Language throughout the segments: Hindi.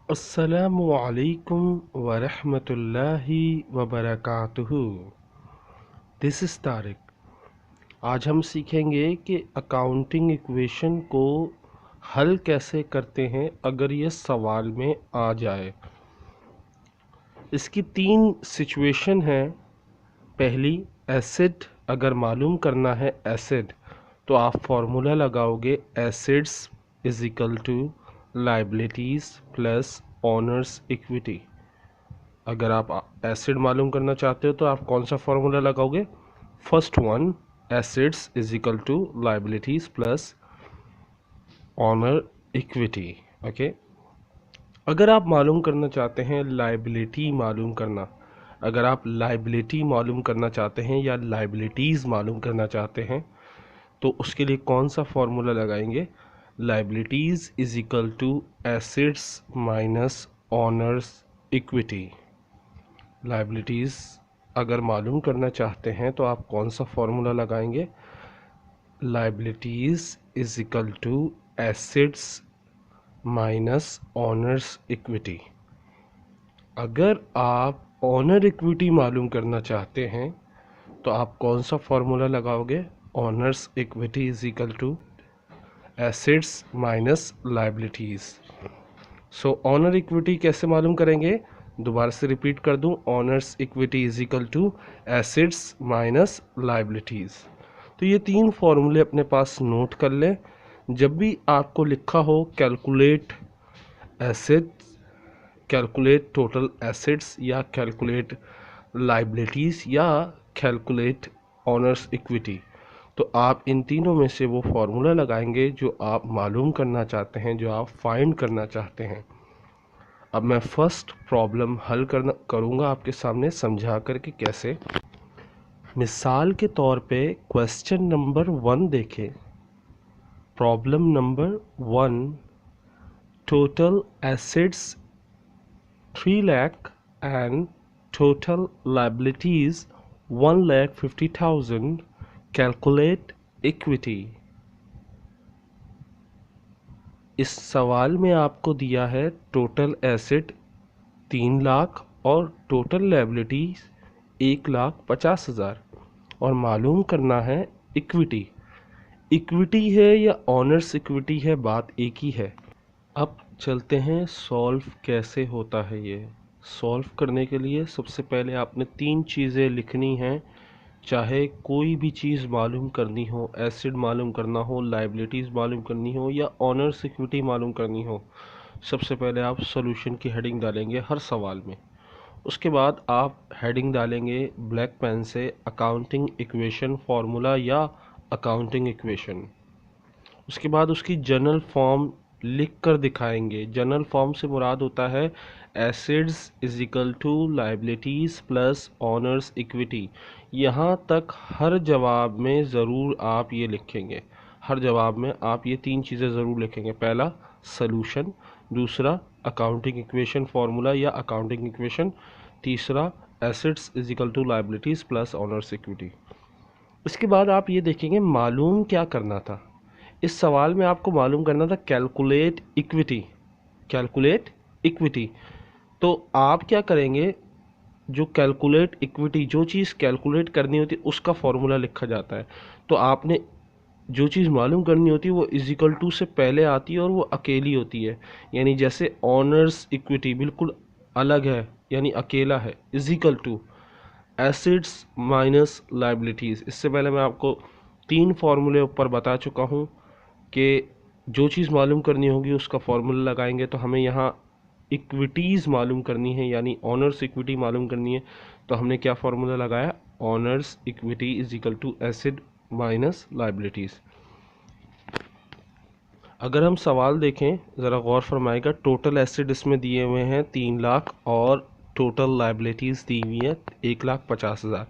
अस्सलामु अलैकुम वरहमतुल्लाहि वबरकातुहू। This is Tariq. आज हम सीखेंगे कि अकाउंटिंग इक्वेशन को हल कैसे करते हैं अगर ये सवाल में आ जाए। इसकी तीन सिचुएशन हैं। पहली, एसिड अगर मालूम करना है एसिड, तो आप फॉर्मूला लगाओगे assets is equal to liabilities plus owners equity. अगर आप एसिड मालूम करना चाहते हो तो आप कौन सा फॉर्मूला लगाओगे? First one, assets is equal to liabilities plus owner equity. Okay. अगर आप मालूम करना चाहते हैं लाइबिलिटी मालूम करना, अगर आप लाइबिलिटी मालूम करना चाहते हैं या लाइबिलिटीज़ मालूम करना चाहते हैं, तो उसके लिए कौन सा फॉर्मूला लगाएंगे? Liabilities is equal to assets minus owners equity. Liabilities अगर मालूम करना चाहते हैं तो आप कौन सा फॉर्मूला लगाएंगे? Liabilities is equal to assets minus owners equity. अगर आप ऑनर इक्विटी मालूम करना चाहते हैं तो आप कौन सा फॉर्मूला लगाओगे? Owners equity is equal to assets minus liabilities. So owner equity कैसे मालूम करेंगे? दोबारा से रिपीट कर दूं, owners equity is equal to assets minus liabilities. तो ये तीन फॉर्मूले अपने पास नोट कर लें। जब भी आपको लिखा हो calculate acids, calculate total acids, या कैलकुलेट लाइबिलिटीज़, या कैलकुलेट ऑनर्स इक्विटी, तो आप इन तीनों में से वो फॉर्मूला लगाएंगे जो आप मालूम करना चाहते हैं, जो आप फाइंड करना चाहते हैं। अब मैं फर्स्ट प्रॉब्लम हल करूँगा आपके सामने समझा कर कि कैसे। मिसाल के तौर पे क्वेश्चन नंबर 1 देखें। Problem number 1, total assets 3 lakh and total liabilities 1,50,000, calculate equity. इस सवाल में आपको दिया है टोटल एसेट 3 लाख और टोटल लायबिलिटीज 1,50,000 और मालूम करना है इक्विटी। इक्विटी है या ऑनर्स इक्विटी है, बात एक ही है। अब चलते हैं सॉल्व कैसे होता है ये। सॉल्व करने के लिए सबसे पहले आपने 3 चीज़ें लिखनी हैं। चाहे कोई भी चीज़ मालूम करनी हो, एसिड मालूम करना हो, लायबिलिटीज़ मालूम करनी हो, या ऑनर्स इक्विटी मालूम करनी हो, सबसे पहले आप सॉल्यूशन की हेडिंग डालेंगे हर सवाल में। उसके बाद आप हेडिंग डालेंगे ब्लैक पेन से अकाउंटिंग इक्वेशन फार्मूला या अकाउंटिंग इक्वेशन। उसके बाद उसकी जनरल फॉर्म लिख कर दिखाएंगे। जनरल फॉर्म से मुराद होता है assets is equal to liabilities plus owners equity. यहाँ तक हर जवाब में ज़रूर आप ये लिखेंगे। हर जवाब में आप ये 3 चीज़ें ज़रूर लिखेंगे। पहला सॉल्यूशन, दूसरा अकाउंटिंग इक्वेशन फार्मूला या अकाउंटिंग इक्वेशन, तीसरा assets is equal to liabilities plus owners equity. इसके बाद आप ये देखेंगे मालूम क्या करना था। इस सवाल में आपको मालूम करना था कैलकुलेट इक्विटी। कैलकुलेट इक्विटी, तो आप क्या करेंगे? जो कैलकुलेट इक्विटी, जो चीज़ कैलकुलेट करनी होती है उसका फॉर्मूला लिखा जाता है। तो आपने जो चीज़ मालूम करनी होती है वो इज इक्वल टू से पहले आती है और वो अकेली होती है। यानी जैसे ऑनर्स इक्विटी बिल्कुल अलग है, यानी अकेला है, is equal to assets minus liabilities. इससे पहले मैं आपको 3 फार्मूले ऊपर बता चुका हूँ कि जो चीज़ मालूम करनी होगी उसका फॉर्मूला लगाएंगे। तो हमें यहाँ इक्विटीज़ मालूम करनी है, यानी ऑनर्स इक्विटी मालूम करनी है, तो हमने क्या फार्मूला लगाया? Owners equity is equal to asset minus liabilities. अगर हम सवाल देखें, ज़रा गौर फरमाएगा, टोटल एसिड इसमें दिए हुए हैं 3 लाख और टोटल लायबिलिटीज़ दी हुई है 1,50,000।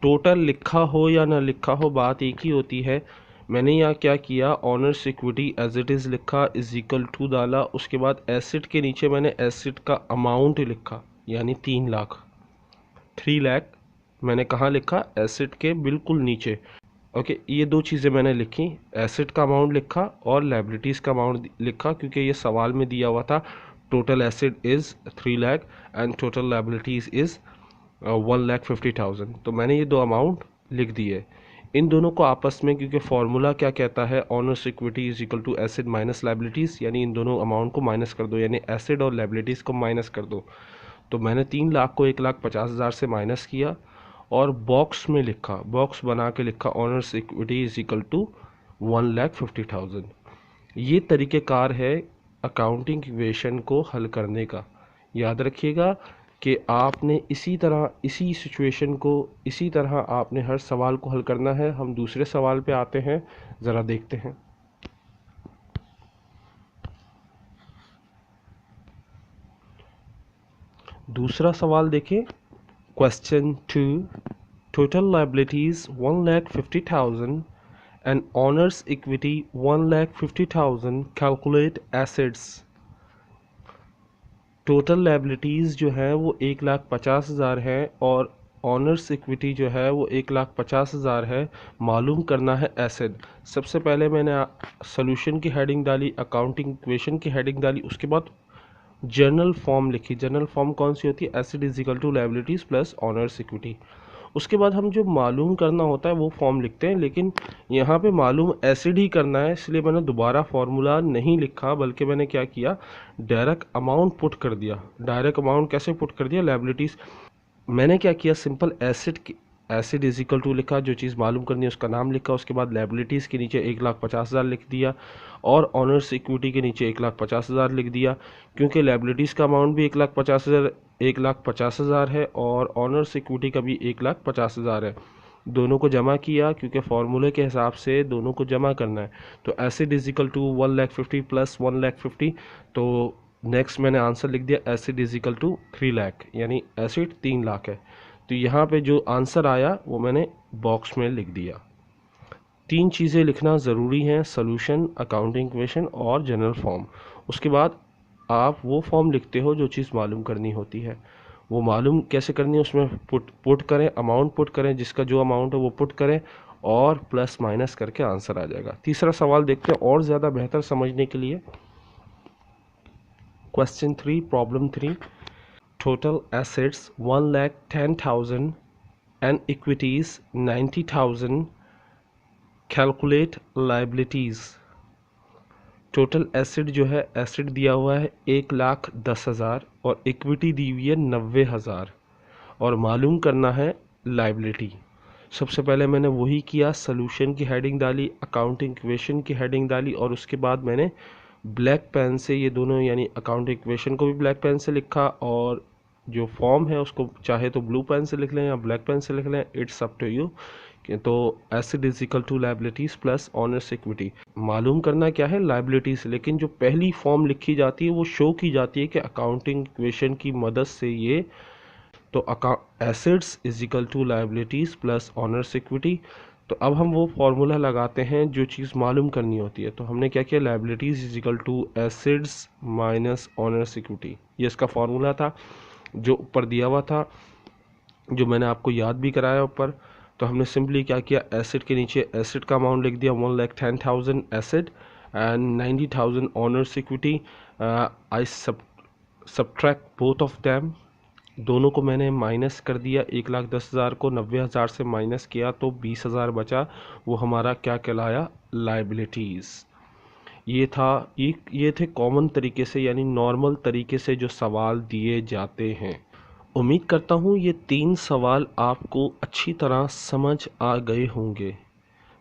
टोटल लिखा हो या ना लिखा हो, बात एक ही होती है। मैंने यहाँ क्या किया, owners equity as it is लिखा, इज इक्वल टू डाला। उसके बाद एसिड के नीचे मैंने एसिड का अमाउंट लिखा, यानी 3 लाख, 3 लाख मैंने कहाँ लिखा? एसिड के बिल्कुल नीचे। ओके, ये 2 चीज़ें मैंने लिखी, एसिड का अमाउंट लिखा और लायबिलिटीज़ का अमाउंट लिखा, क्योंकि ये सवाल में दिया हुआ था total acid is 3 lakh and total liabilities is 1,50,000। तो मैंने ये दो अमाउंट लिख दिए। इन दोनों को आपस में, क्योंकि फार्मूला क्या कहता है, owners equity is equal to asset minus liabilities, यानी इन दोनों अमाउंट को माइनस कर दो, यानी एसिड और लायबिलिटीज़ को माइनस कर दो। तो मैंने 3 लाख को 1,50,000 से माइनस किया और बॉक्स में लिखा, बॉक्स बना के लिखा owners equity is equal to 1,50,000। ये तरीक़ेकार है अकाउंटिंग इक्वेशन को हल करने का। याद रखिएगा कि आपने इसी तरह, इसी सिचुएशन को इसी तरह आपने हर सवाल को हल करना है। हम दूसरे सवाल पे आते हैं, ज़रा देखते हैं। दूसरा सवाल देखें, question 2, total liabilities 1,50,000 and honours equity 1,50,000, calculate assets. Total liabilities जो है वो 1,50,000 है और ऑनर्स इक्विटी जो है वो 1,50,000 है। मालूम करना है एसिड। सबसे पहले मैंने सॉल्यूशन की हेडिंग डाली, अकाउंटिंग इक्वेशन की हेडिंग डाली, उसके बाद जर्नल फॉर्म लिखी। जर्नल फॉर्म कौन सी होती है? Asset is equal to liabilities plus owners equity. उसके बाद हम जो मालूम करना होता है वो फॉर्म लिखते हैं, लेकिन यहाँ पे मालूम एसिड ही करना है, इसलिए मैंने दोबारा फार्मूला नहीं लिखा, बल्कि मैंने क्या किया, डायरेक्ट अमाउंट पुट कर दिया। डायरेक्ट अमाउंट कैसे पुट कर दिया? लायबिलिटीज़ मैंने क्या किया, simple asset is equal to लिखा, जो चीज़ मालूम करनी है उसका नाम लिखा, उसके बाद लायबिलिटीज़ के नीचे 1,50,000 लिख दिया और ऑनर्स इक्विटी के नीचे 1,50,000 लिख दिया। क्योंकि लायबिलिटीज़ का अमाउंट भी 1,50,000 है और ऑनर्स इक्विटी का भी 1,50,000 है। दोनों को जमा किया, क्योंकि फार्मूले के हिसाब से दोनों को जमा करना है। तो asset is equal to 1,50,000 plus 1,50,000, तो नेक्स्ट मैंने आंसर लिख दिया asset is equal to 3 lakh, यानी एसिड 3 लाख है। तो यहाँ पे जो आंसर आया वो मैंने बॉक्स में लिख दिया। 3 चीज़ें लिखना ज़रूरी हैं, सोल्यूशन, अकाउंटिंग इक्वेशन और जनरल फॉर्म। उसके बाद आप वो फॉर्म लिखते हो जो चीज़ मालूम करनी होती है। वो मालूम कैसे करनी है, उसमें पुट करें, अमाउंट पुट करें, जिसका जो अमाउंट है वो पुट करें और प्लस माइनस करके आंसर आ जाएगा। तीसरा सवाल देखते हैं और ज़्यादा बेहतर समझने के लिए। Question 3, problem 3, total assets 1,10,000 and equities 90,000, calculate liabilities। Total acid जो है, एसिड दिया हुआ है 1,10,000 और इक्विटी दी हुई है 90,000 और मालूम करना है लायबिलिटी। सबसे पहले मैंने वही किया, सोल्यूशन की हेडिंग डाली, अकाउंटिंग इक्वेशन की हेडिंग डाली और उसके बाद मैंने ब्लैक पेन से ये दोनों, यानी अकाउंटिंग इक्वेशन को भी ब्लैक पेन से लिखा और जो फॉर्म है उसको चाहे तो ब्लू पेन से लिख लें या ब्लैक पेन से लिख लें, इट्स अप टू यू। तो asset is equal to liabilities plus owners equity. मालूम करना क्या है? लायबिलिटीज़। लेकिन जो पहली फॉर्म लिखी जाती है वो शो की जाती है कि अकाउंटिंग इक्वेशन की मदद से ये, तो assets is equal to liabilities plus owners equity. तो अब हम वो फार्मूला लगाते हैं जो चीज़ मालूम करनी होती है। तो हमने क्या किया, liabilities is equal to assets minus owners equity, ये इसका फार्मूला था जो ऊपर दिया हुआ था, जो मैंने आपको याद भी कराया ऊपर। तो हमने सिंपली क्या किया, एसिड के नीचे एसिड का अमाउंट लिख दिया 1,10,000 acid and 90,000 honours equity. I subtract both of them, दोनों को मैंने माइनस कर दिया। 1,10,000 को 90,000 से माइनस किया तो 20,000 बचा, वो हमारा क्या कहलाया, लायबिलिटीज़। ये थे कॉमन तरीके से, यानी नॉर्मल तरीके से जो सवाल दिए जाते हैं। उम्मीद करता हूँ ये 3 सवाल आपको अच्छी तरह समझ आ गए होंगे।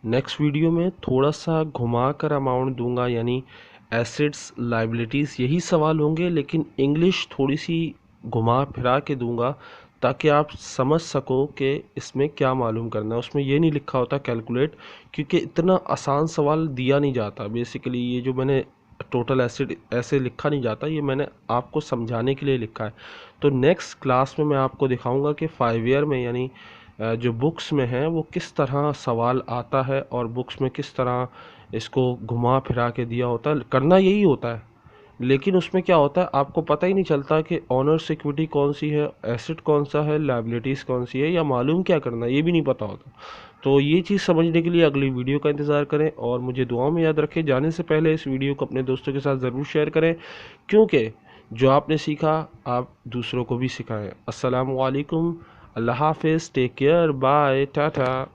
नेक्स्ट वीडियो में थोड़ा सा घुमा कर अमाउंट दूंगा, यानी एसेट्स, लायबिलिटीज़, यही सवाल होंगे, लेकिन इंग्लिश थोड़ी सी घुमा फिरा के दूंगा ताकि आप समझ सको कि इसमें क्या मालूम करना है। उसमें ये नहीं लिखा होता कैलकुलेट, क्योंकि इतना आसान सवाल दिया नहीं जाता। बेसिकली ये जो मैंने टोटल एसिड ऐसे लिखा नहीं जाता, ये मैंने आपको समझाने के लिए लिखा है। तो नेक्स्ट क्लास में मैं आपको दिखाऊंगा कि 5 ईयर में, यानी जो बुक्स में है वो किस तरह सवाल आता है और बुक्स में किस तरह इसको घुमा फिरा के दिया होता है। करना यही होता है, लेकिन उसमें क्या होता है आपको पता ही नहीं चलता कि ऑनर्स इक्विटी कौन सी है, एसेट कौन सा है, लायबिलिटीज़ कौन सी है, या मालूम क्या करना है ये भी नहीं पता होता। तो ये चीज़ समझने के लिए अगली वीडियो का इंतज़ार करें और मुझे दुआओं में याद रखें। जाने से पहले इस वीडियो को अपने दोस्तों के साथ ज़रूर शेयर करें, क्योंकि जो आपने सीखा आप दूसरों को भी सिखाएं। अस्सलामु अलैकुम, अल्लाह हाफिज़, टेक केयर, बाय, टाटा।